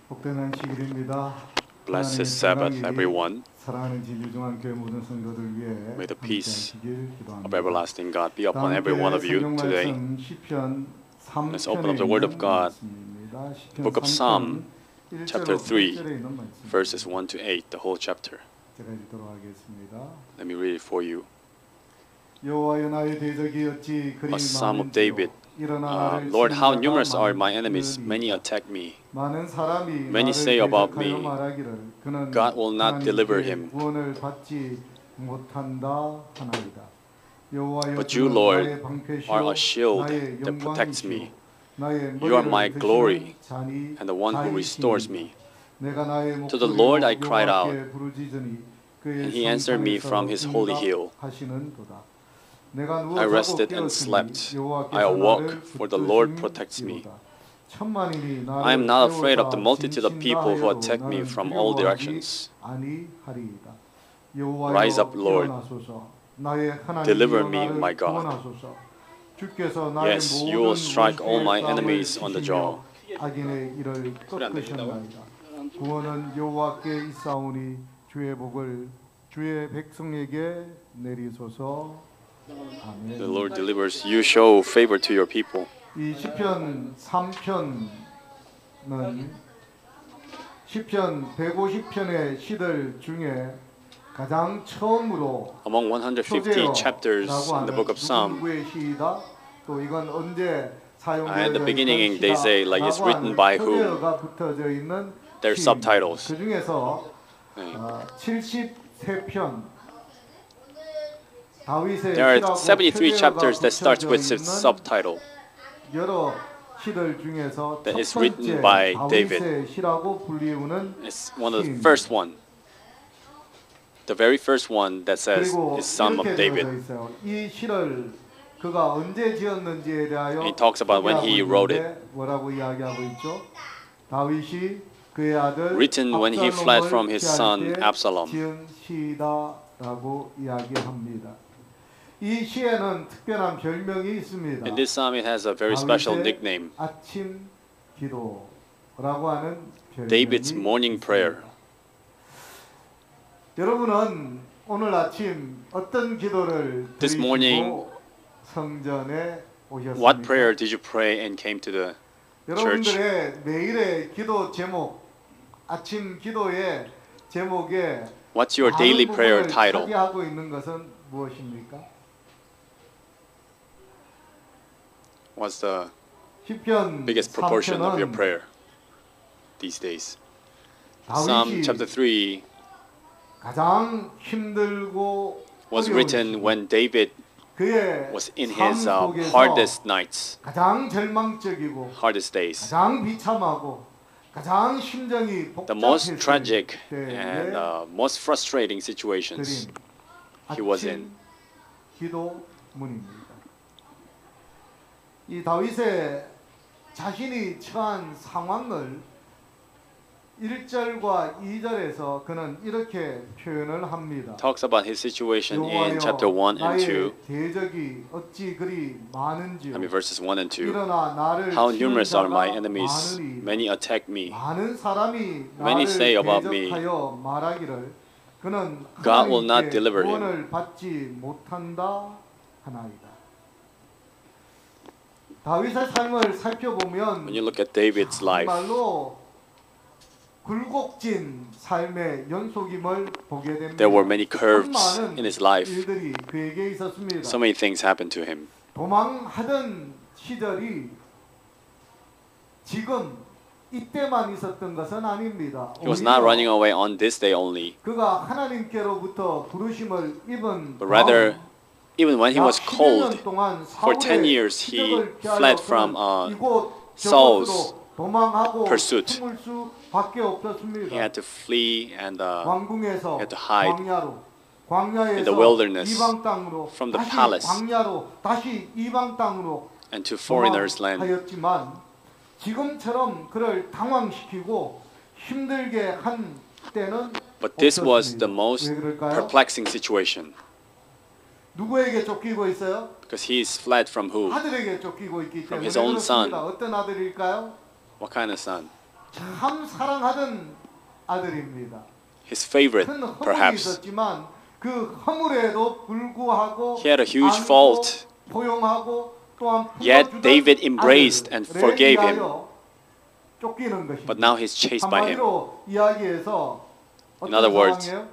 복되는 시길입니다. Blessed Sabbath, everyone. 사랑하는 진주중앙교회 모든 성도들 위해 May the peace 함께하시길 기도합니다. of everlasting God be upon every one of you 성경 today. 말씀 시편 Let's open up the 3편에 Word of 있는 God, 말씀입니다. 시편 Book of 3편 Psalm, 1절로 chapter 3, 8절에 있는 말씀. verses 1 to 8, the whole chapter. 제가 읽도록 하겠습니다. Let me read it for you. 여호와여 나의 대적이 어찌 그리 A psalm of 많은지요. David. 일어나 나를 Lord, how 치는 numerous 자가 are my enemies. 많으리이다. Many attack me. 많은 사람이 Many 나를 say about 대적하여 me, 말하기를 그는 God will not deliver 하나님께 him. 구원을 받지 못한다 하나이다. 여호와여 But you, 주는 Lord, 나의 방패시오 are a shield 나의 that protects 영광이시오 me. 나의 You are 머리를 my 드시는 glory 자니 and the one who restores me. 내가 나의 To the Lord I 목소리로 cried out, 여호와께 부르짖으니 그의 and he answered me 성산에서 from his holy hill. 응답하시는도다. 내가 누워 I 자고 rested and 깨었으니 slept. 여호와께서 I awoke, 나를 for the Lord 붙드심이로다. protects me. 천만인이 나를 I am not afraid of the 세우사 multitude of people who 진친다 attack 하여도 me 나는 from all 두려워하지 directions. 아니하리이다. 여호와여 Rise up, Lord. 일어나소서. 나의 하나님이여 Deliver me, 나를 my God. 구원하소서. 주께서 나의 Yes, you will 모든 strike all my 원수의 enemies 싸움을 on the jaw. 치시며 악인의 일을 꺾으셨나이다. 구원은 여호와께 있사오니 주의 복을 주의 백성에게 내리소서. 아멘. The Lord delivers. You show favor to your people. 이 시편 3편은 시편 150편의 시들 중에 가장 처음으로 Among 150 chapters in the book of Psalm, 누구의 시이다? 또 이건 언제 at the 사용되어져 beginning they say like it's written by whom. 표제어가 붙어져 있는 There's 시. subtitles. 그 중에서 네. 73편 다윗의 There are 시라고 73 표제어가 chapters that starts with 붙여져 its 있는 subtitle. 여러 시들 중에서 That 첫 is written 번째 by 다윗의 시라고 불리우는 It's one of the 시. first one. The very first one that says 그리고 is Psalm of 이렇게 David. 되어져 있어요. 이 시를 그가 언제 지었는지에 대하여 He talks about when he 소개하고 wrote 있는데 뭐라고 이야기하고 있죠? 다윗이 그의 아들 Written when he fled from his son 압살롬을 피할 때 Absalom. 지은 시다라고 이야기합니다. 이 시에는 특별한 별명이 있습니다. In this psalm it has a very special 다윗의 nickname. 아침 기도라고 하는 별명이 David's morning prayer. 있습니다. 여러분은 오늘 아침 어떤 기도를 This morning, 드리시고 성전에 오셨습니까? What prayer did you pray and came to the church? 여러분들의 매일의 기도 제목, 아침 기도의 제목에 What's your daily 많은 prayer 부분을 title? 차지하고 있는 것은 무엇입니까? What's the 시편 biggest proportion of your 3편은 prayer these days? Psalm 다윗이 chapter 3 가장 힘들고 was 어려운 written 시기, when David 그의 was in 삶 his 속에서 hardest nights, 가장 절망적이고 hardest days. 가장 비참하고 가장 심정이 The most 복잡했을 tragic 때에 and most frustrating situations 드린 he was 아침 in. 기도문입니다. 이 다윗의 자신이 처한 상황을 1절과 2절에서 그는 이렇게 표현을 합니다. Talks about his situation in 여호와여, chapter 1 and 2. 나의 대적이 어찌 그리 많은지요. I mean verses 1 and 2. 일어나 나를 How 치는 numerous are my 자가 enemies. 많으리. Many attack me. 많은 사람이 Many 나를 say about me, 대적하여 말하기를 그는 God will not 하나님께 deliver him. 구원을 받지 못한다 하나이다. 다윗의 삶을 살펴보면 When you look at David's life, 정말로 굴곡진 삶의 연속임을 보게 됩니다. there were many 참 curves 많은 in his life. 일들이 그에게 있었습니다. So many things happened to him. 도망하던 시절이 지금 이때만 있었던 것은 아닙니다. He was not running away on this day only, 그가 하나님께로부터 부르심을 입은 but rather, even when he was 약 10여 년 cold, 동안 for 10 사울의 years he 기적을 피하여 fled from 그는 이곳 Saul's 저곳으로 도망하고 pursuit. 숨을 수밖에 없었습니다. he had to flee and 왕궁에서 had to hide 광야로, 광야에서 in the wilderness 이방 땅으로, from the 다시 palace 광야로, 다시 이방 땅으로 and to foreigners' land. 도망하였지만 지금처럼 그를 당황시키고 힘들게 한 때는 But this was the 없었습니다. most 왜 그럴까요? perplexing situation 누구에게 쫓기고 있어요? because he is fled from who? 아들에게 쫓기고 있기 From 때문에 his own son. 그렇습니다. 어떤 아들일까요? What kind of son? 참 사랑하던 아들입니다. His favorite, 큰 허물이 perhaps. 있었지만 그 허물에도 불구하고 He had a huge 안고 fault. 포용하고 또한 Yet 품어주던 David embraced and 아들에 forgave him. 의하여 쫓기는 것입니다. But now he's chased by him. 한마디로 이야기해서 In 어떤 other words, 상황이에요?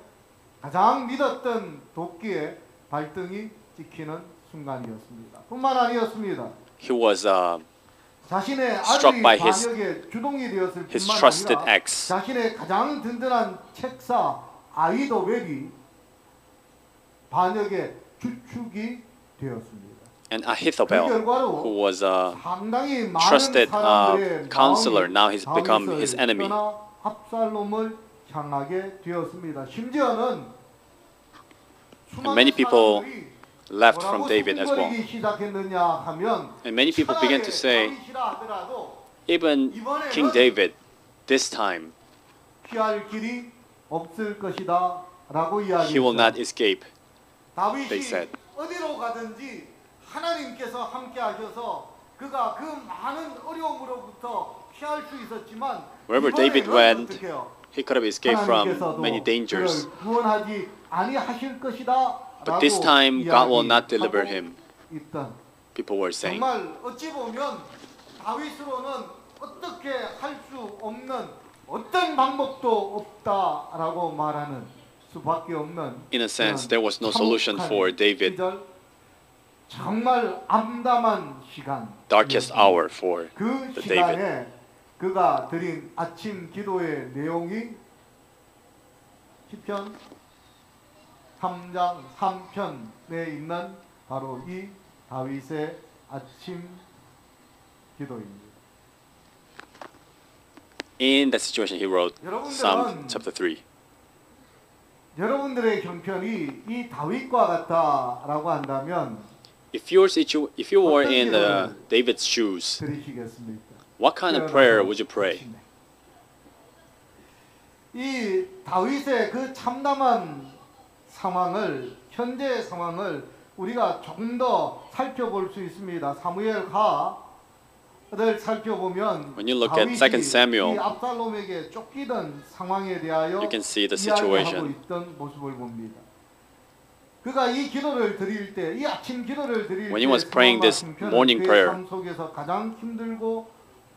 가장 믿었던 도끼의 발등이 찍히는 순간이었습니다. 뿐만 아니었습니다. He was 자신의 struck 아들이 by his 반역의 주동이 되었을 his 뿐만 trusted 아니라 ex. 자신의 가장 든든한 책사 아이도벨이 반역의 주축이 되었습니다. And 그 Ahithophel, 결과로 who was a 상당히 많은 trusted 사람들의 counselor, 마음이 now he's become 다윗을 his enemy. 떠나 압살롬을 향하게 되었습니다. 심지어는 수많은 many people 사람들이 left from 뭐라고 David as well. 수군거리기 시작했느냐 하면 And many people began to say, 다윗이라 하더라도 even King David, this time, 피할 길이 없을 것이다 라고 he will not 이야기했어요. escape. 다윗이 they said. 어디로 가든지 하나님께서 함께 하셔서 그가 그 많은 어려움으로부터 피할 수 있었지만 Wherever David 이번에는 went, 어떻게 해요? he could have escaped from many 하나님께서도 dangers. 그를 구원하지 아니하실 것이다 But this time, God will not deliver 이야기하고 him. 있던 People were saying. 정말 어찌 보면 다윗으로는 어떻게 할 수 없는 어떤 방법도 없다라고 말하는 수밖에 없는 In a sense, 그런 there was no solution for 참혹한 David. 시절, 정말 암담한 시간, Darkest hour for 그 the 시간에 David. 그가 드린 아침 기도의 내용이 시편 3장 3편에 있는 바로 이 다윗의 아침 기도입니다. In that situation, he wrote Psalm 여러분들은 chapter 3. 여러분들의 형편이 이 다윗과 같다라고 한다면 If you were in David's shoes, 들으시겠습니까? what kind of prayer would you pray? 이 다윗의 그 참담한 상황을 현재의 상황을 우리가 조금 더 살펴볼 수 있습니다. 사무엘하를 살펴보면 When you look at 다윗이 2 Samuel, 이 압살롬에게 쫓기던 상황에 대하여 you can see the 이야기하고 situation. 있던 모습을 봅니다. 그가 이 기도를 드릴 때, 이 아침 기도를 드릴 때 When he was praying 상황과 this 형편은 morning 그의 prayer, 삶 속에서 가장 힘들고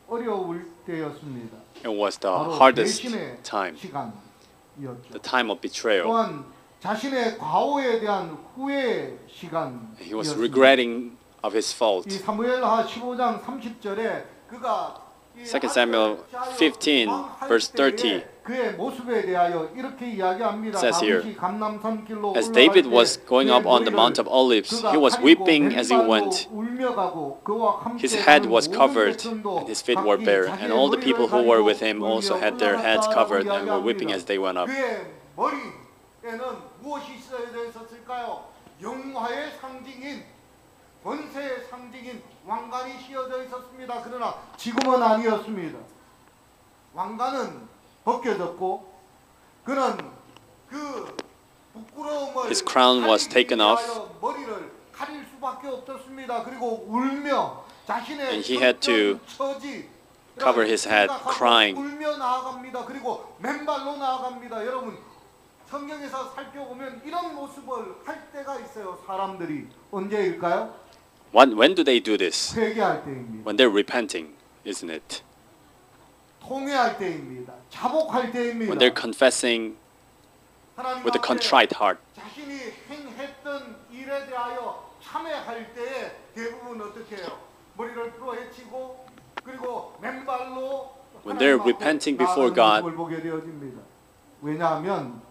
어려울 때였습니다. it was the 바로 hardest 배신의 time, 시간이었죠. the time of betrayal. 또한 자신의 과오에 대한 후회 시간이었습니다. He was regretting of his 이 fault. 사무엘하 15장 30절에 그가 2 Samuel 15 verse 30 그의 모습에 대하여 이렇게 이야기합니다. says here, 다윗이 감람산길로 As 올라갈 David 때 was going up 그의 on the 머리를 Mount of Olives, 그가 he was 가리고 weeping as he 맨발로 went. 울며가고 그와 함께 His head 가는 was 모든 covered, 백성도 and his feet were 각기 bare, 자기의 and all the 머리를 people who were 가리고 with him also 울며 had their heads 올라갔다라고 covered and were weeping 이야기합니다. as they went up. 그의 머리에는 무엇이 있었을까요? 영화의 상징인 권세의 상징인 왕관이 씌어져 있었습니다. 그러나 지금은 아니었습니다. 왕관은 벗겨졌고 그는 그 부끄러움을 His crown was taken off. 머리를 가릴 수밖에 없었습니다. 그리고 울며 자신의 And he had to 처지 cover his head, crying. 울며 나아갑니다. 그리고 맨발로 나아갑니다. 여러분 성경에서 살펴보면 이런 모습을 할 때가 있어요. 사람들이 언제일까요? When do they do this? 회개할 때입니다. When they're repenting, isn't it? 통회할 때입니다. 자복할 때입니다. When they're confessing 하나님 with a 앞에 contrite heart. 자신이 행했던 일에 대하여 참회할 때에 대부분 어떻게 해요? 머리를 풀어헤치고 그리고 맨발로 When they're 하나님 앞에 repenting before 나아가는 God, 모습을 보게 되어집니다. 왜냐하면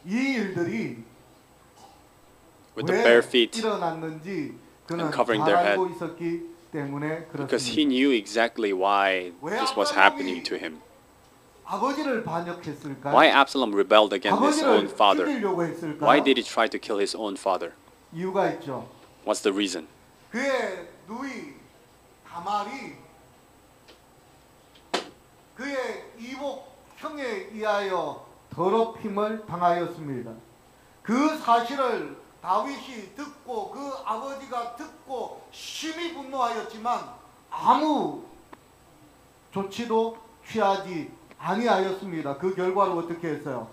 이 일들이 with the 왜 bare feet, 일어났는지 그는 and covering 잘 their 알고 head. 있었기 때문에 because he 그렇습니다. knew exactly why this was happening to him. 아버지를 반역했을까요? Why Absalom rebelled against his own 아버지를 father? 죽이려고 했을까요? Why did he try to kill his own father? 이유가 있죠. What's the reason? 그의 누이 다말이 그의 이복 형에 의하여 더럽힘을 당하였습니다. 그 사실을 다윗이 듣고 그 아버지가 듣고 심히 분노하였지만 아무 조치도 취하지 아니하였습니다. 그 결과로 어떻게 했어요?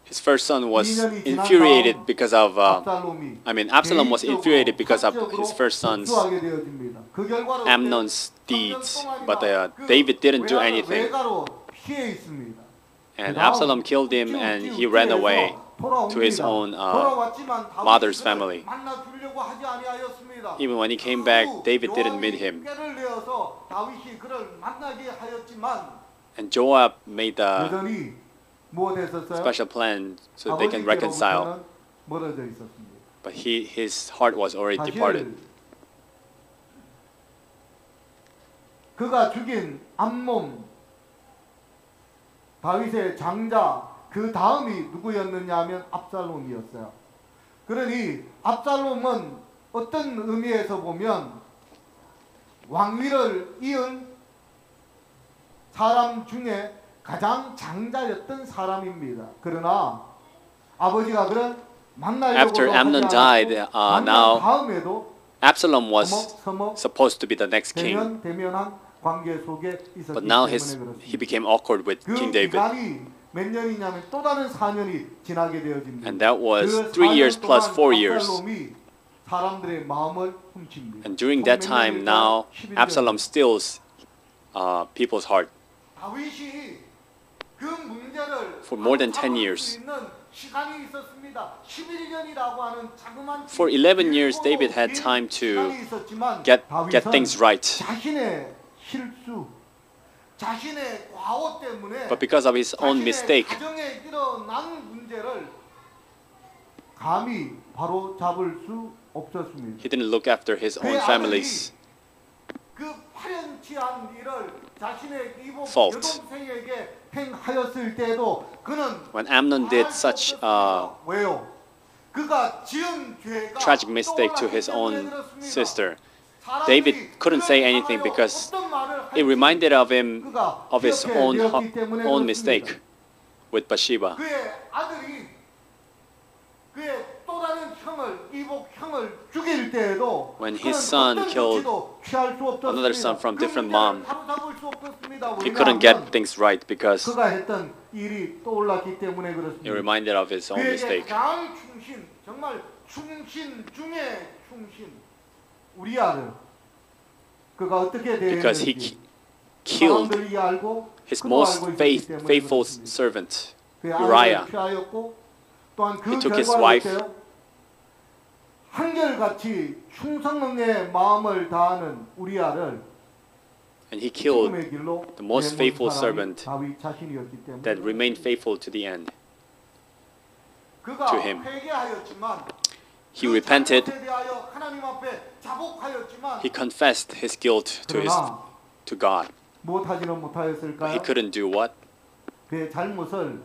His first son was 2년이 지난 infuriated 다음 because of. 압살롬이 I mean, Absalom was infuriated because of 사적으로 his first son's 복수하게 되어집니다. 그 결과로 Amnon's 어때요? deeds, 3년 동안이나 but 그 David didn't do anything. 외가로 피해 있습니다. And Absalom killed him and he ran away to his own mother's family. Even when he came back, David didn't meet him. And Joab made a 여전히 무엇했었어요? special plan so they can reconcile. 아버지께로부터는 멀어져 있었습니다. But his heart was already departed. 그가 죽인 암몬 다윗의 장자 그 다음이 누구였느냐 하면 압살롬이었어요. 그러니 압살롬은 어떤 의미에서 보면 왕위를 이은 사람 중에 가장 장자였던 사람입니다. 그러나 아버지가 그런 만나려고 After Amnon died, now 다음에도 Absalom was 서먹서먹 supposed to be the next king. 대면한 관계 속에 있었기 But now 때문에 he 그렇습니다. became awkward with 그 King David. 기간이 몇 년이냐면 또 다른 4년이 지나게 되어집니다. And that was 그 3 years 4년 plus 동안 4 years. 압살롬이 사람들의 마음을 훔칩니다. And during that time, now Absalom steals people's heart. 다윗이 그 문제를 For more than 10 바로 years. 수 있는 시간이 있었습니다. 11년이라고 하는 자그마한 For 11 years, David had time to get things right. 자신의 실수, 자신의 과오 때문에 But because of his own mistake, 가정에 일어난 문제를 감히 바로 잡을 수 없었습니다. he didn't look after his own families. 그 파렴치한 일을 자신의 이복 fault. 여동생에게 행하였을 때도 그는 When Amnon did such 왜요? 그가 지은 죄가 tragic mistake to his own sister, David couldn't say anything because it reminded of him of his own mistake with Bathsheba. 그의 아들이 그의 또 다른 형을 이복 형을 죽일 때에도 When his son killed another son from different mom, he couldn't get things right because 그가 했던 일이 떠올랐기 때문에 it 그렇습니다. reminded of his own 그에게 mistake. 가장 충신, 정말 충신 중에 충신 우리아를 그가 어떻게 Because he 대했는지 killed 사람들이 알고 his 그도 most 알고 있었기 때문에 faithful 그렇습니다. servant, 그의 Uriah. 아들을 피하였고 또한 그 He took his 결과로 wife. 어때요? 한결같이 충성의 마음을 다하는 우리아를 and he killed 죽음의 길로 the most 내몬 faithful 사람이 servant 다윗 자신이었기 때문에 that remained faithful to the end. 그가 to him. 회개하였지만 He 그 repented, 잘못에 대하여 하나님 앞에 자복하였지만 he confessed his guilt 그러나 to God. 무엇하지는 But 못하였을까요? he couldn't do what? 그의 잘못을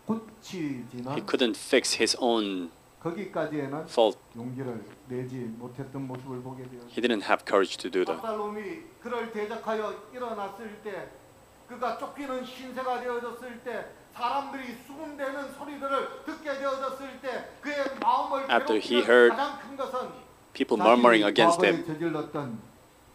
고치지는 He couldn't fix his own 거기까지에는 fault. 용기를 내지 못했던 모습을 보게 되었습니다. He didn't have courage to do that. 압살롬이 그를 대적하여 일어났을 때 그가 쫓기는 신세가 되어졌을 때 사람들이 수군대는 소리들을 듣게 되어졌을 때 그의 마음을 After he 괴롭히는 heard 가장 큰 것은 people murmuring against 과거에 him, 저질렀던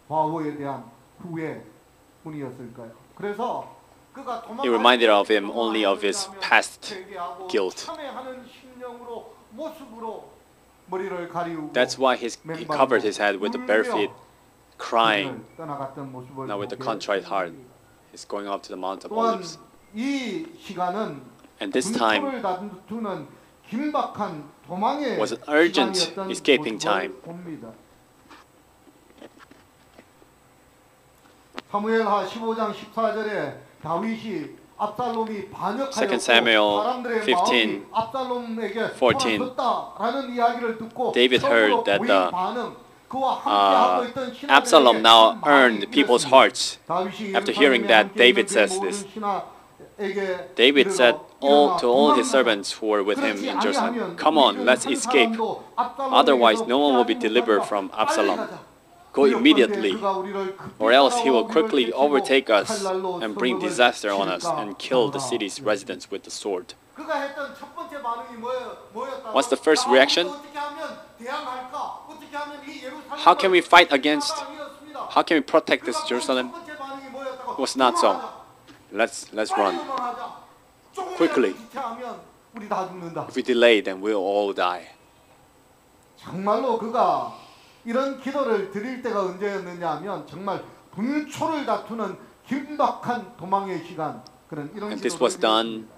과오에 대한 후회뿐이었을까요? 그래서 그가 it reminded of him only of his past guilt. 참회하는 심령으로 모습으로 머리를 가리우고 That's why he covered his head with the bare feet, crying. 떠나갔던 모습을 Now with the 보게 contrite heart, 됩니다. he's going up to the Mount of 또한 Olives. 이 시간은 And this time 분토를 다투는 긴박한 도망의 was an urgent 시간이었던 escaping 모습을 time. 봅니다. 사무엘하 15장 14절에 다윗이 압살롬이 반역하였고 2 Samuel 사람들의 15, 마음이 압살롬에게 14. 돌아섰다라는 이야기를 듣고 David 서로 heard that 고인 반응, 그와 함께하고 있던 신하들에게 Absalom now 큰 earned 마음이 people's 일었습니다. hearts. 다윗이 After hearing that, 예루살렘에 David 함께 있는 says 그 this. 모든 신하에게 David said 일어나 to all his 도망가라. servants who were with him 그렇지 in Jerusalem, 아니하면 "Come on, 우리 let's 중 한 escape. 사람도 압살롬에게서 Otherwise, no one will be 피하지 delivered 못한다. from 빨리 Absalom. 가자. Go 그렇건대 immediately, 그가 우리를 급히 or else he will 따라와 quickly 우리를 overtake 쫓고 us 칼날로 and bring 성읍을 disaster on us 칠까 and kill the 하노라. city's residents with the sword." 그가 했던 첫 번째 반응이 뭐였다고? What's the first reaction? 어떻게 하면 대항할까? 어떻게 하면 이 예루살렘을 How can we fight against? 아니었습니다. How can we protect this 그가 Jerusalem? 첫 번째 반응이 It was not so. Let's run. Quickly. 우리 다 죽는다. If we delay, then we'll all die. 정말로 그가 이런 기도를 드릴 때가 언제였느냐 하면 정말 분초를 다투는 긴박한 도망의 시간 그런 이런 And this was 기도를 done 드렸습니다.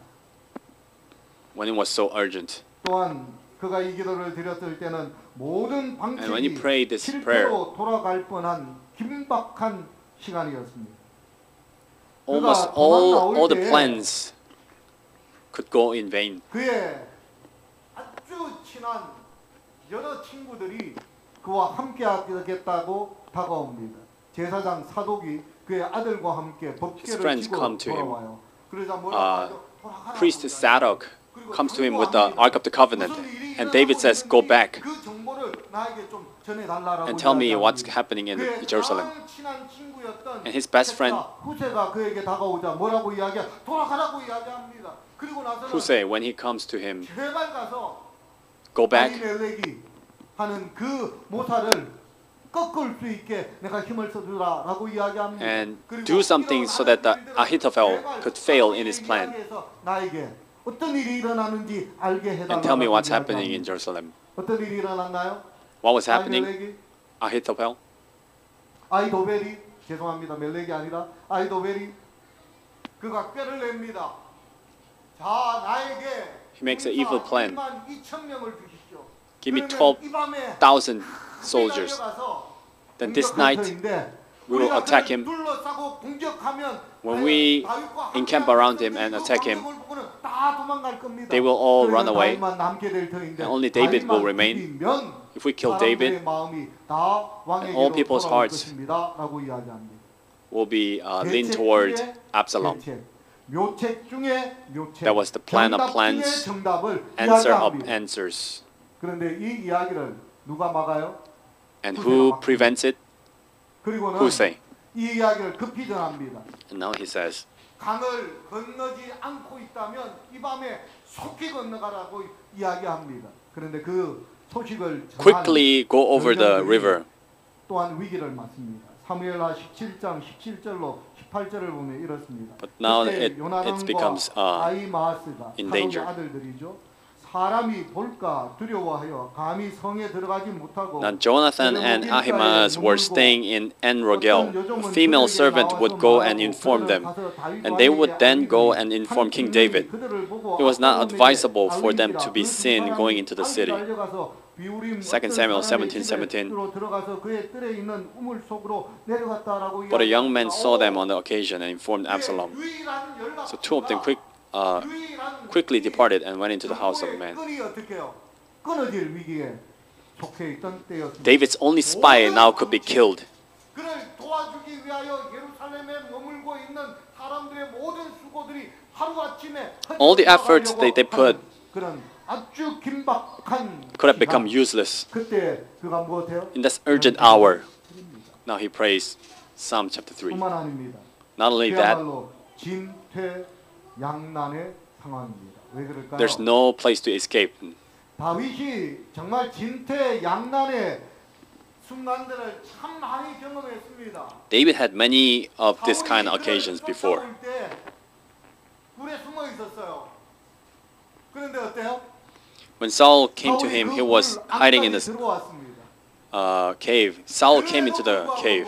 when it was so urgent. 또한 그가 이 기도를 드렸을 때는 모든 And when he 방책이 prayed this prayer, 실패로 돌아갈 뻔한 긴박한 시간이었습니다. almost all the plans could go in vain. 그의 아주 친한 여러 친구들이 그와 함께 하겠다고 다가옵니다. 제사장 사독이 그의 아들과 함께 His 법궤를 friends 지고 come to him. 돌아와요. 그러자 뭐라고 하죠? 돌아가라고 Priest 합니다. Zadok comes to him with the Ark of the Covenant, and David says, "Go back 그 정보를 나에게 좀 전해달라고 and tell me what's 이야기합니다. happening in 그의 Jerusalem." 가장 친한 친구였던 And his best friend, 후세가 그에게 다가오자 뭐라고 이야기해? 돌아가라고 이야기합니다. 그리고 나서는 Hussein, when he comes to him, 제발 가서 go back 아히멜렉이 하는 그 모사를 꺾을 수 있게 내가 힘을 써주라라고 이야기합니다. and 그리고 do something so that the 이런 Ahithophel 제발 could fail in his 사무엘의 plan, 이야기에서 나에게 어떤 일이 일어나는지 알게 해달라고 and tell me what's happening in 이야기합니다. Jerusalem. 어떤 일이 일어났나요? What was happening? 아히멜렉이 Ahithophel? 아히도벨이 죄송합니다. 멜렉이 아니라 아히도벨이 그가 꾀를 냅니다. 자 나에게 He makes an evil plan. 12,000명을 주십시오. Give me 그러면 이 밤에 12,000 soldiers. 달려가서 Then this 공격할 night 터인데 we will 우리가 attack 그를 him. 둘러싸고 공격하면 When we 다윗과 encamp 함께하는 around him 백성들이 and 그 attack him, 광경을 보고는 다 도망갈 겁니다. they will all run 그러면 away, 다윗만 남게 될 터인데 and only David will 다윗만 remain. 죽이면 If we kill 사람들의 David, 마음이 다 왕에게로 all people's 돌아올 hearts 것입니다라고 이야기합니다. will be leaned toward Absalom. 묘책 중에 묘책. That was the plan of 정답 plans, 중에 정답을 Answer of 이야기합니다. answers. 그런데 이 이야기를 누가 막아요? And who prevents it? 그리고는 Hussein. 이 이야기를 급히 전합니다. And now he says, 강을 건너지 않고 있다면 이 밤에 속히 건너가라고 이야기합니다. 그런데 그 소식을 전한 quickly go over the 전쟁들이 river. 또한 위기를 맞습니다. 사무엘하 17장 17절로 18절을 보면 이렇습니다. But now 그때 it 요나단과 becomes 아히마아스가 in 사독의 danger. 아들들이죠. 사람이 볼까 두려워하여 감히 성에 들어가지 못하고 Now Jonathan and Ahimaaz were staying in En-Rogel. A female servant would go and inform them, and they would then go and inform King David. It was not advisable for them to be seen going into the city. 2 Samuel 17:17. But a young man saw them on the occasion and informed Absalom. So two of them quickly departed and went into the house of man. David's only spy now could be killed. 그를 도와주기 위하여 예루살렘에 머물고 있는 사람들의 모든 수고들이 하루아침에 All the efforts they put 그런 아주 긴박한 could have become useless 그때 그가 무엇해요? in this urgent hour. Now he prays Psalm chapter 3. 뿐만 아닙니다. Not only that, 그야말로 진퇴양난의 상황입니다. 왜 그럴까요? there's no place to escape. 다윗이 정말 진퇴양난의 순간들을 참 많이 경험했습니다. David had many of this kind of occasions before. 굴에 숨어 있었어요. 그런데 어때요? When Saul came to him, he was hiding in the 들어왔습니다. cave. Saul came into the cave,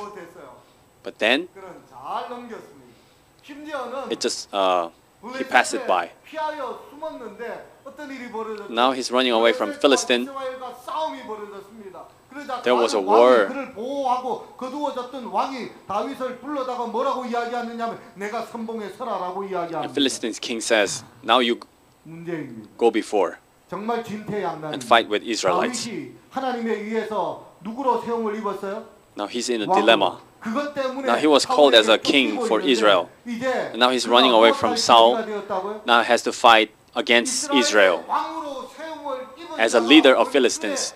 but then 그는 잘 넘겼습니다. 심지어는 it just he passed it by. 피하여 숨었는데 어떤 일이 벌어졌어요? Now he's running away from Philistine. 이스라엘과 싸움이 벌어졌습니다. 그러자 There was a 왕이 war. 그를 보호하고 거두어졌던 왕이 다윗을 불러다가 뭐라고 이야기하느냐면 내가 선봉에 서라라고 And 이야기합니다. Philistines king says, "Now you 문제입니다. go before 정말 진퇴양난. and fight with Israelites." 다윗이 하나님에 의해서 누구로 세움을 입었어요? Now he's in a 왕으로. dilemma. 그것 때문에 Now he was called as a king for Israel. And now he's running away from Saul. Now he has to fight against Israel as a leader of Philistines,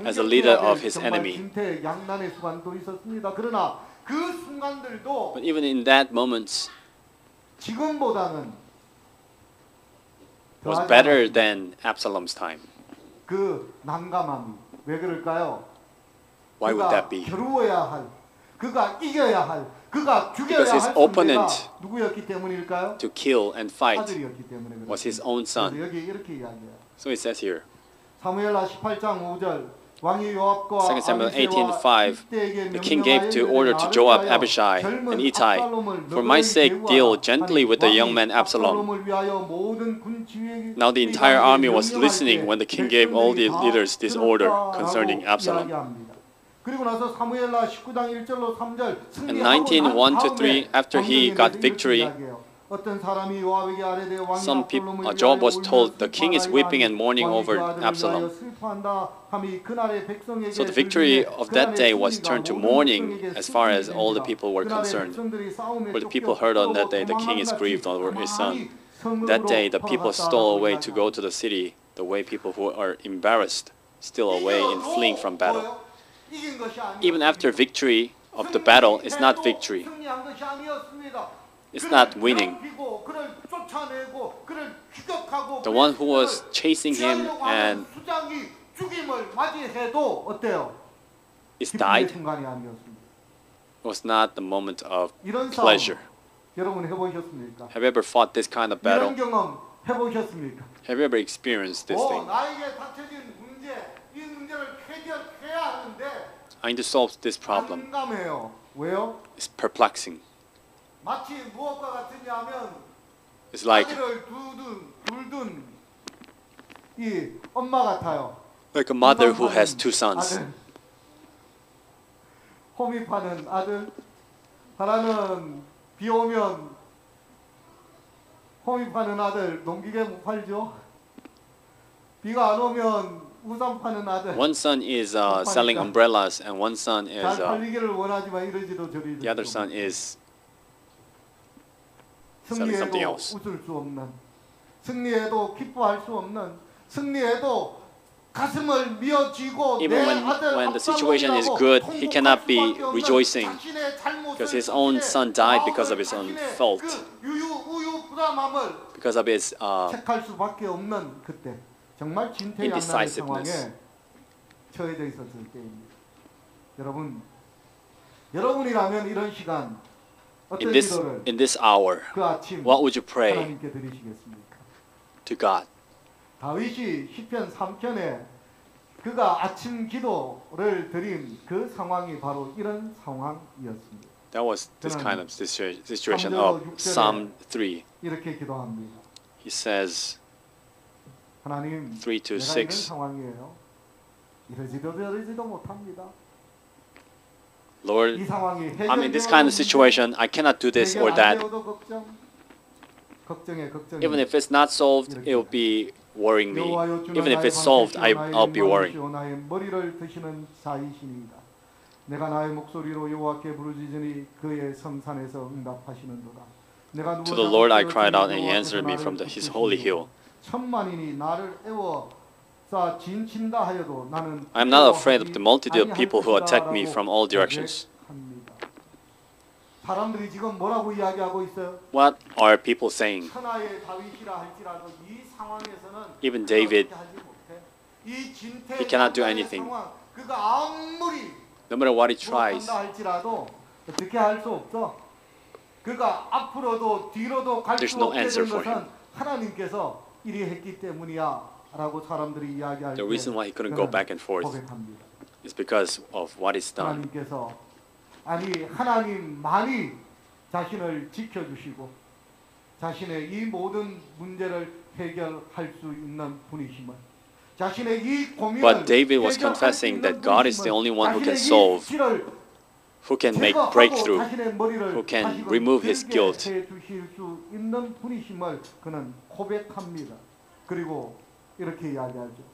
as a leader of his enemy. 그러나 그 순간들도 But even in that moment, 지금보다는 was better than Absalom's time. 그 난감함이 왜 그럴까요? Why would that be? 겨루어야 할 그가 이겨야 할, 그가 죽여야 Because his 할 상대가 opponent 누구였기 때문일까요? to kill and fight 아들이었기 때문에 was his 그렇습니다. own 그래서 son. 여기 이렇게 이야기해요. So it says here, 사무엘하 18장 5절 왕이 요압과 2 Samuel 아비새와 18:5, 이때에게 the king gave to order to Joab, Abishai, and Ittai, for my sake deal gently with the young man Absalom. Now the entire army was listening when the king gave all the leaders this order concerning Absalom. 그리고 나서 사무엘하 19장 1절로 3절 And 19:1-3, after he got victory, some people, Joab was told, the king is weeping and mourning over Absalom. So the victory of that day was turned to mourning as far as all the people were concerned. For the people heard on that day, the king is grieved over his son. That day, the people stole away to go to the city, the way people who are embarrassed steal away in fleeing from battle. Even after victory of the battle, it's not victory. It's not winning. The one who was chasing him and is died was not the moment of pleasure. Have you ever fought this kind of battle? Have you ever experienced this thing? I need to solve this problem. It's perplexing. It's like a mother who has two sons. 호미파는 아들, 하나는 비 오면 호미파는 아들 농기계 못 팔죠. 비가 안 오면 우산 파는 아들. One son is selling umbrellas, and one son is 잘 팔리기를 원하지만 이러지도 저러지도. the other son is selling something 승리해도 else. 웃을 수 없는, 승리해도 기뻐할 수 없는, 승리해도 가슴을 미어쥐고 Even when the situation is good, he cannot be rejoicing because his own son died because of his own fault, because of his 택할 수밖에 없는 그때 정말 진퇴양난의 상황에 처해져 있었을 때입니다. 여러분이라면 이런 시간 어떤 기도를 in this hour, 그 아침 what would you pray 하나님께 드리시겠습니까? to God? 다윗이 시편 3편에 그가 아침 기도를 드린 그 상황이 바로 이런 상황이었습니다. That was this kind of situation of Psalm 3. 이렇게 기도합니다. He says, 하나님, 3 to 내가 이런 6, 상황이에요. 이러지도 저러지도 못합니다. Lord, 이 상황이 I'm in this kind of situation. I cannot do this or that. Even if it's not solved, it will be worrying me. Even if it's solved, I'll be worrying. 내가 나의 목소리로 여호와께 부르짖으니 그의 성산에서 응답하시는도다. To the Lord I cried out, and He answered me from His holy hill. 천만인이 나를 애워 쌓아 진친다 하여도 나는 I am not afraid of the multitude of people who attack me from all directions. 사람들이 지금 뭐라고 이야기하고 있어요? What are people saying? 천하의 다윗이라 할지라도 이 상황에서는 Even David, 이 진퇴 he cannot do anything. 그가 아무리 No matter what he tries, 할지라도 어떻게 할 수 없어. 그가 앞으로도 뒤로도 갈 there's 수 no 없게 answer 된 for 것은 him. 하나님께서 이리 했기 때문이야라고 사람들이 이야기할 때 The reason why he couldn't go back and forth 고백합니다. is because of what he's done. 하나님께서 하나님만이 자신을 지켜주시고 자신의 이 모든 문제를 해결할 수 있는 분이심을 자신의 이 고민을 But David was confessing that God is the only one who can solve, who can make breakthrough, who can remove his guilt. 해주실 수 있는 분이심을 그는 고백합니다. 그리고 이렇게 이야기하죠.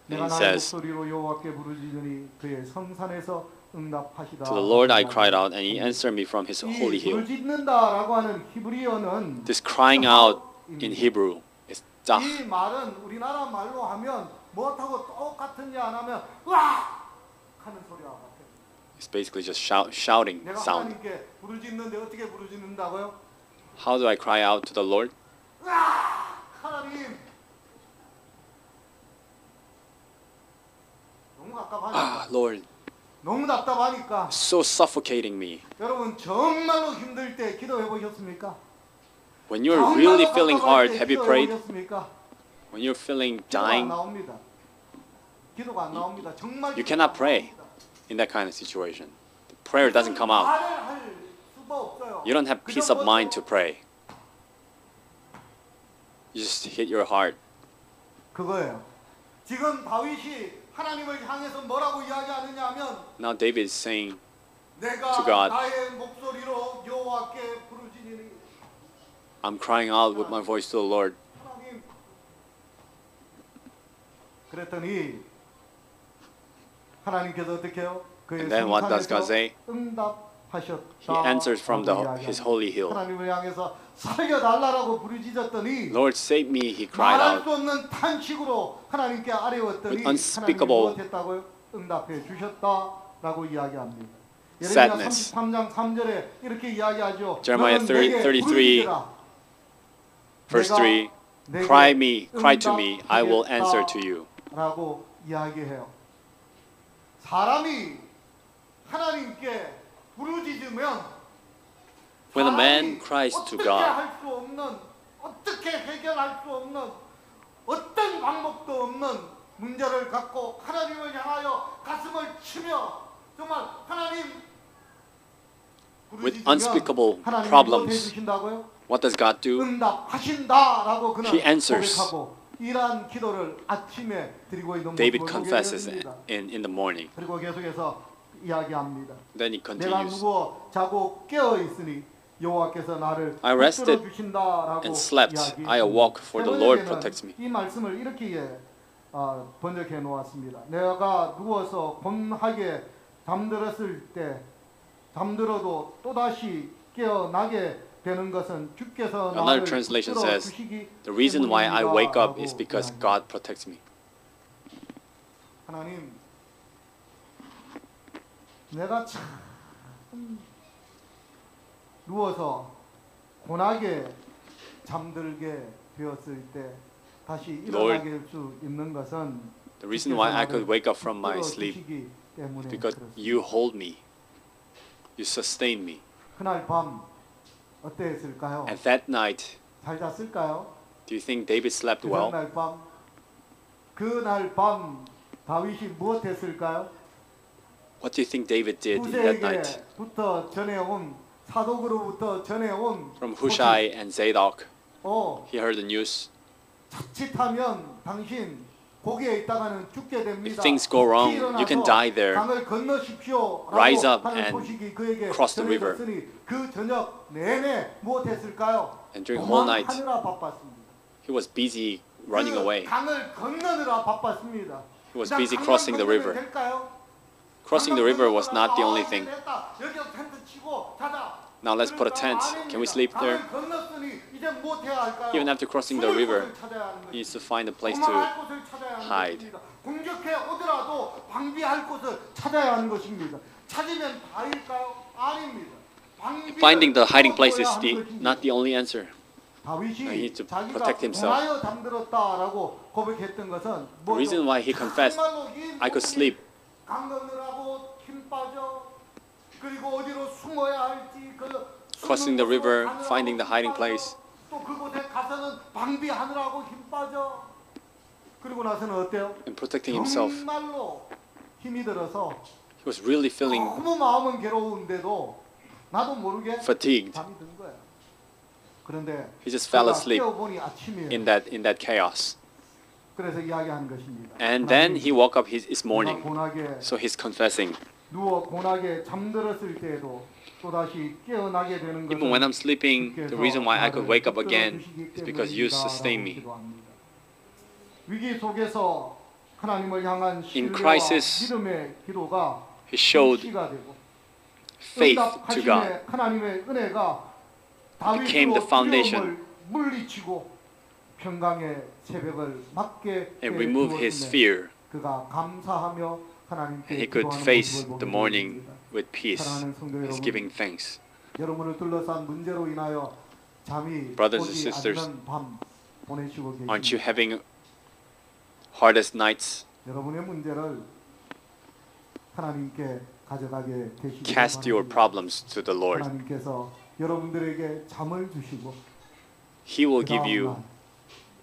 내가 나의 목소리로 여호와께 부르짖으니 그의 성산에서 응답하시다. To the Lord I cried out, and He answered me from His holy hill. 부르짖는다라고 하는 히브리어는 This crying out in Hebrew is tzach. 이 말은 우리나라 말로 하면 뭐하고 똑같은지 안 하면 와 하는 소리와 같아요. It's basically just shouting 내가 sound. 하나님께 부르짖는데 어떻게 부르짖는다고요? How do I cry out to the Lord? 하나님 너무 갑갑하니까 Lord, 너무 답답하니까 so suffocating me. 여러분 정말로 힘들 때 기도해 보셨습니까? When you're really feeling hard, have you prayed? 보셨습니까? When you're feeling 기도가 안 dying, 나옵니다. 기도가 안 나옵니다. 정말 you 기도가 cannot 안 pray 나옵니다. in that kind of situation. The prayer doesn't come out. 말을 할 수가 없어요. You don't have peace of mind to pray. You just hit your heart. 그거예요. 지금 다윗이 하나님을 향해서 뭐라고 이야기하느냐 하면 Now David is saying, 내가 to God, 나의 목소리로 여호와께 부르짖으니 I'm crying out with my voice to the Lord. 하나님 그랬더니 하나님께서 어떻게 해요? 그의 And then what does God 성산에서 say? 응답하셨다. He answers from his holy hill. 하나님을 향해서 살려달라고 부르짖었더니 Lord, save me, he cried 말할 out. 수 없는 탄식으로 하나님께 아뢰었더니 With unspeakable 하나님이 무엇했다고요? 응답해 주셨다라고 이야기합니다. 예레미야 sadness. 33장 3절에 이렇게 이야기하죠. Jeremiah 너는 내게 33, 부르짖으라. Verse 3, 내게 cry to me, I will answer to you. 라고 이야기해요. 사람이 하나님께 부르짖으면 When a man cries to 어떻게 God, 할 수 없는, 어떻게 해결할 수 없는, 어떤 방법도 없는 문제를 갖고 하나님을 향하여 가슴을 치며 정말 하나님 with 부르짖으면 unspeakable 하나님이 problems, 무엇 해주신다고요? what does God do? 응답하신다라고 그는 He answers. 고백하고 이러한 기도를 아침에 드리고 있는 David 모습을 보게 confesses 됩니다. in the morning. 그리고 계속해서 이야기합니다. Then he 내가 continues, 누워 자고 깨어 있으니 여호와께서 나를 I rested 붙들어 주신다라고 and slept. 이야기했습니다. I awoke, for the 세 Lord 번째는 protects me. 이 말씀을 이렇게 번역해 놓았습니다. 내가 누워서 곤하게 잠들었을 때 잠들어도 또다시 깨어나게 되는 것은 주께서 Another 나를 translation 붙들어 says, 주시기 The reason why I wake up is 때문입니다라고 because 이야기합니다. God protects me. 하나님, 내가 참 누워서 고나게 잠들게 되었을 때 다시 일어나게 할 수 있는 것은 The reason why I could wake up from my sleep 주시기 때문에 is because 그렇습니다. you hold me. You sustain me. 그날 밤 어땠을까요? And that night, 잘 잤을까요? do you think David slept well? 그날 밤 다윗이 무엇했을까요? What do you think David did in that night? 후세에게부터 전해온 사독으로부터 전해온 From Hushai and Zadok, 어, he heard the news. 자칫하면 당신 거기에 있다가는 죽게 됩니다. If things go wrong, you can die there. 강을 건너십시오. Rise up 하는 and 소식이 그에게 cross the river. 전해졌으니 그 저녁 내내 무엇했을까요? And during whole night, 도망하느라 바빴습니다. he was busy running 그 away. 강을 건너느라 바빴습니다. He was 그냥 busy 강만 crossing the 건너면 river. 될까요? Crossing the river was not the only thing. 여기서 텐트 치고 자자. Now let's put a tent. Can we sleep there? 강을 건넜으니 이제 뭐 해야 할까요? Even after crossing the 숨을 river, 곳을 찾아야 하는 he needs 것입니다. to find a place 도망할 to 곳을 찾아야 하는 hide. 것입니다. 공격해 오더라도 방비할 곳을 찾아야 하는 것입니다. 찾으면 다일까요? 아닙니다. 방비를 Finding the hiding place is 하는 not the only answer. 다윗이 He needs to 자기가 protect himself. 고나여 잠들었다라고 고백했던 것은 The reason why he confessed, 정말로 이 I could sleep, 강 건너라고 힘 빠져 그리고 어디로 숨어야 할지 그 crossing the river, finding the hiding place. 또 그곳에 가서는 방비하느라고 힘 빠져 그리고 나서는 어때요? and protecting himself. 정말로 힘이 들어서 He was really feeling 너무 마음은 괴로운데도 나도 모르게 fatigued. 잠이 든 거야. 그런데 He just fell 그가 asleep 깨어보니 아침이에요. in that chaos. 그래서 이야기하는 것입니다. And then he woke up his morning. 고나게 So he's confessing. 누워 고나게 잠들었을 때에도 또다시 깨어나게 되는 Even when I'm sleeping, the reason why I could wake up again is because you sustain me. 위기 속에서 하나님을 향한 In 신뢰와 crisis, 믿음의 기도가 He showed 시가 되고 faith to God. 응답하심의 하나님의 은혜가 became the 다윗으로 foundation. 두려움을 물리치고 평강의 새벽을 맞게 And remove his fear. 그가 감사하며 하나님께 And he could 기도하는 face 모습을 the 보게 morning 됩니다. with peace. 사랑하는 성도 He's 여러분, giving thanks. 여러분을 둘러싼 문제로 인하여 잠이 Brothers and 오지 sisters, 않는 밤 보내시고 계십니다. Aren't you having hardest nights? 여러분의 문제를 하나님께 가져가게 되시기 Cast your 바랍니다. problems to the Lord. 하나님께서 여러분들에게 잠을 주시고 He will 그 give 다음 you 날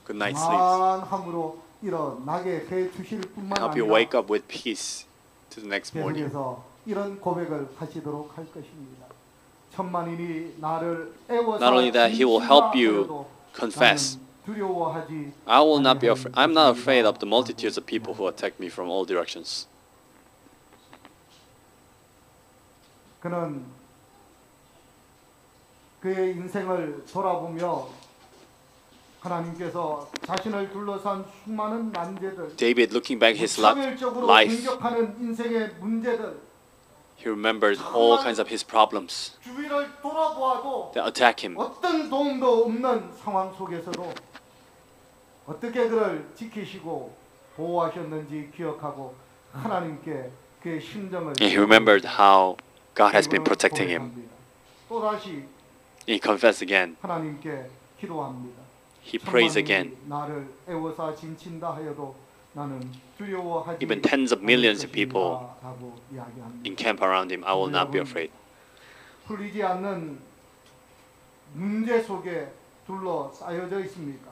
good night's sleep. 평안함으로 일어나게 해 주실 뿐만 Help you 아니라 wake up with peace to the next morning. 계속해서 이런 고백을 하시도록 할 것입니다. 천만인이 나를 애워서 Not only that, He will help you 하여도 confess. 나는 두려워하지 I will not be 아니하리라. I'm not afraid of the multitudes of people who attack me from all directions. 그는 그의 인생을 돌아보며 하나님께서 자신을 둘러싼 수많은 난제들, David, looking back his 차별적으로 life, 공격하는 인생의 문제들, he remembered all kinds of his problems 주위를 돌아보아도 that attack him. 어떤 도움도 없는 상황 속에서도 어떻게 그를 지키시고 보호하셨는지 기억하고 하나님께 그의 심정을 And he remembered how God has been 그리고는 protecting him. 고백합니다. 또다시 He confessed again. 하나님께 기도합니다. He prays 천만인이 again. 나를 애워싸 진친다 하여도 나는 두려워하지 Even tens of millions of 않을 people 것이라고 이야기합니다. Encamp around him. I will not be afraid. 풀리지 않는 문제 속에 둘러싸여져 있습니까?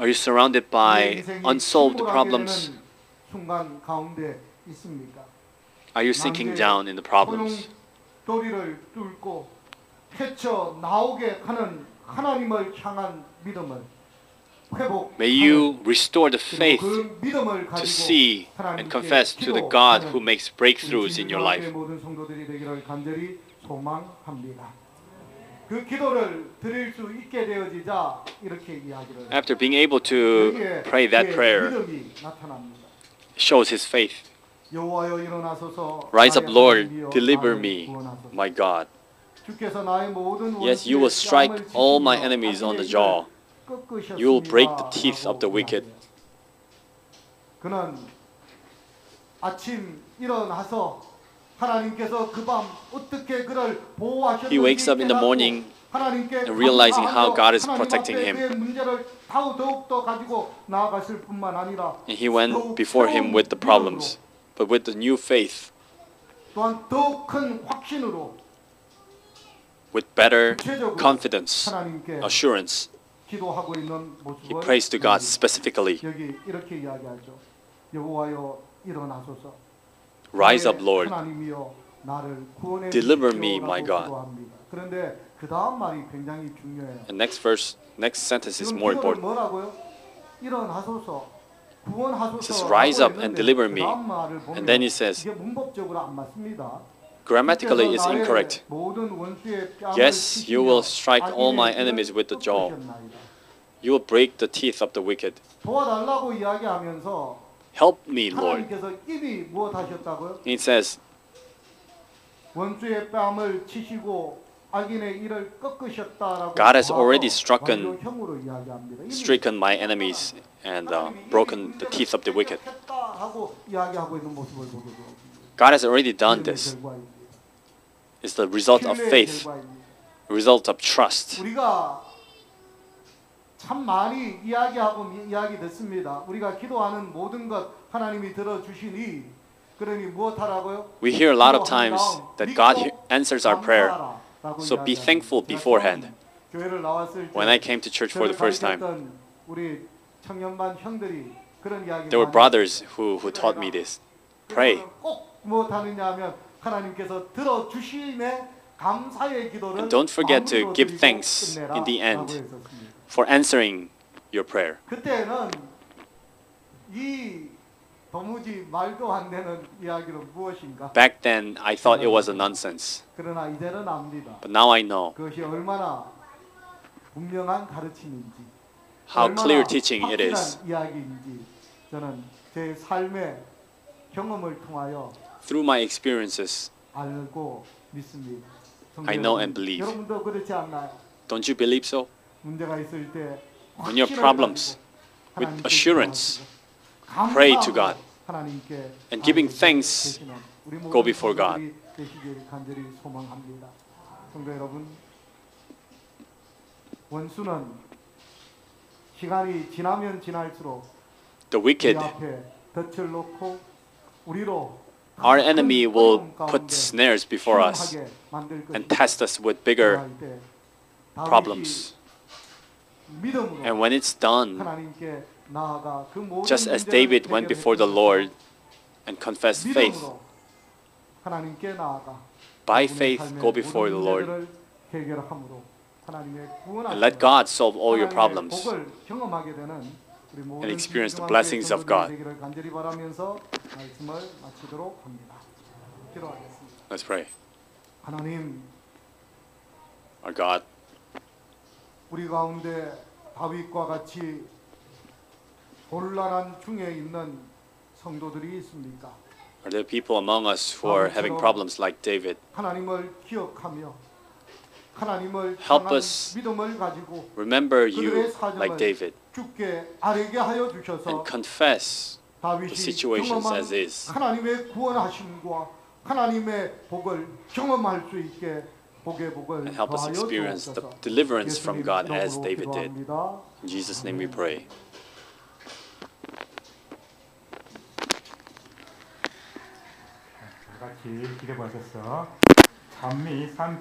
Are you surrounded by 인생이 unsolved 침몰하게 problems? 되는 순간 가운데 있습니까? Are you sinking down in the problems? 소용돌이를 뚫고 헤쳐 나오게 하는 하나님을 향한 믿음을 회복. May you restore the faith 그 믿음을 to 가지고 see and 하나님께 confess to the God who 기도하는 makes breakthroughs in your 우리 life. 모든 성도들이 되기를 간절히 소망합니다. 그 기도를 드릴 수 있게 되어지자 이렇게 이야기를 After being able to 여기에 pray that 그의 prayer, 믿음이 나타납니다. shows his faith. 여호와여 일어나소서 Rise up, 나의 Lord, 하나님이여 deliver 나를 me, 구원하소서. my God. 주께서 나의 모든 Yes, you 원수의 will strike 뺨을 all my 치시며 enemies on the 악인의 jaw. 일을 꺾으셨습니다. You will break the teeth of the wicked. 그는 아침 일어나서 하나님께서 그 밤 어떻게 그를 보호하셨는지 He wakes up in the morning 하나님께 and realizing how God is 하나님 protecting 앞에 him. 그의 문제를 더욱더 가지고 나아갔을 뿐만 아니라 And he went before him with the problems, but with the new faith, 또한 더욱 큰 확신으로 with better 구체적으로 confidence, 하나님께 assurance. 기도하고 있는 He 모습을 prays to God 보입니다. specifically. 여기 이렇게 이야기하죠. 여호와여 일어나소서. Rise up, 나의 Lord. 하나님이여 나를 구원해 Deliver me, 주시오라고 my God. 기도합니다. 그런데 그 다음 말이 굉장히 중요해요. And next verse, next sentence is 지금 more 기도를 important. 뭐라고요? 일어나소서, 구원하소서. It says, "Rise up and deliver me." And then it says, 이게 문법적으로 안 맞습니다. Grammatically, it's 주께서 나의 incorrect. 모든 원수의 뺨을 Yes, you 치시며 will strike all my 악인의 enemies 길을 with the jaw. 꺾으셨나이다. You will break the teeth of the wicked. 도와달라고 이야기하면서 Help me, Lord. 하나님께서 이미 무엇 하셨다고요? It says, 원수의 뺨을 치시고 악인의 이를 꺾으셨다라고 God has 와서 already stricken- 완료형으로 이야기합니다. 이미 stricken my enemies and 하나님이 broken 이미 the teeth of the wicked. 했다라고 이야기하고 있는 모습을 보게 됩니다. God has already done this. It's the result of faith, result of trust. 우리가 참 많이 이야기하고 이야기 듣습니다. 우리가 기도하는 모든 것 하나님이 들어주시니 그러니 무엇하라고요? We hear a lot of times that God answers our prayer. So be thankful beforehand. 교회를 나왔을 때 When I came to church for the first time, 가르쳤던 우리 청년반 형들이 그런 이야기 there were 많이 brothers who taught me this. Pray. 꼭 무엇하느냐 하면 하나님께서 들어주시네 감사의 기도를 And don't forget to 마음으로 give 드리고 thanks 끝내라 in the end. 라고 했었습니다. For answering your prayer. 그때는 이 도무지 말도 안 되는 이야기는 무엇인가? Back then, I thought it was a nonsense. 그러나 이제는 압니다. But now I know 그것이 얼마나 분명한 가르침인지, how 얼마나 clear teaching it 확실한 is. 이야기인지 저는 제 삶의 경험을 통하여 Through my experiences, 알고 믿습니다. I know and believe. 여러분도 그렇지 않나요? Don't you believe so? 문제가 있을 때 When you have 확신을 problems, 가지고 with 하나님께 assurance, 기도하시고 pray to 감사하고 God. 하나님께 And giving 아뢰고 thanks, 계시는 우리 모든 go before God. 성도들이 되시길 간절히 소망합니다. 성도 여러분, 원수는 시간이 지나면 지날수록 The 우리 wicked 앞에 덫을 놓고 우리로 our enemy will put snares before us and test us with bigger problems. And when it's done, just as David went before the Lord and confessed faith, by faith go before the Lord and let God solve all your problems and experience the blessings of God. Let's pray. Our God, 우리 가운데 다윗과 같이 곤란한 중에 있는 성도들이 있습니까? are there people among us who are having problems like David? 하나님을 기억하며 하나님을 Help 향한 us 믿음을 가지고 remember you 그들의 like 사정을 David 주께 아뢰게 하여 주셔서 and confess the 다윗이 situations 경험한 as is. 하나님의 구원하심과 하나님의 복을 경험할 수 있게 복의 복을 And help us 더하여 experience the 주옵소서. deliverance from 예수님 God as 이름으로 David did. 기도합니다. In Jesus' name we pray. 다 같이 기도하셔서 찬미 300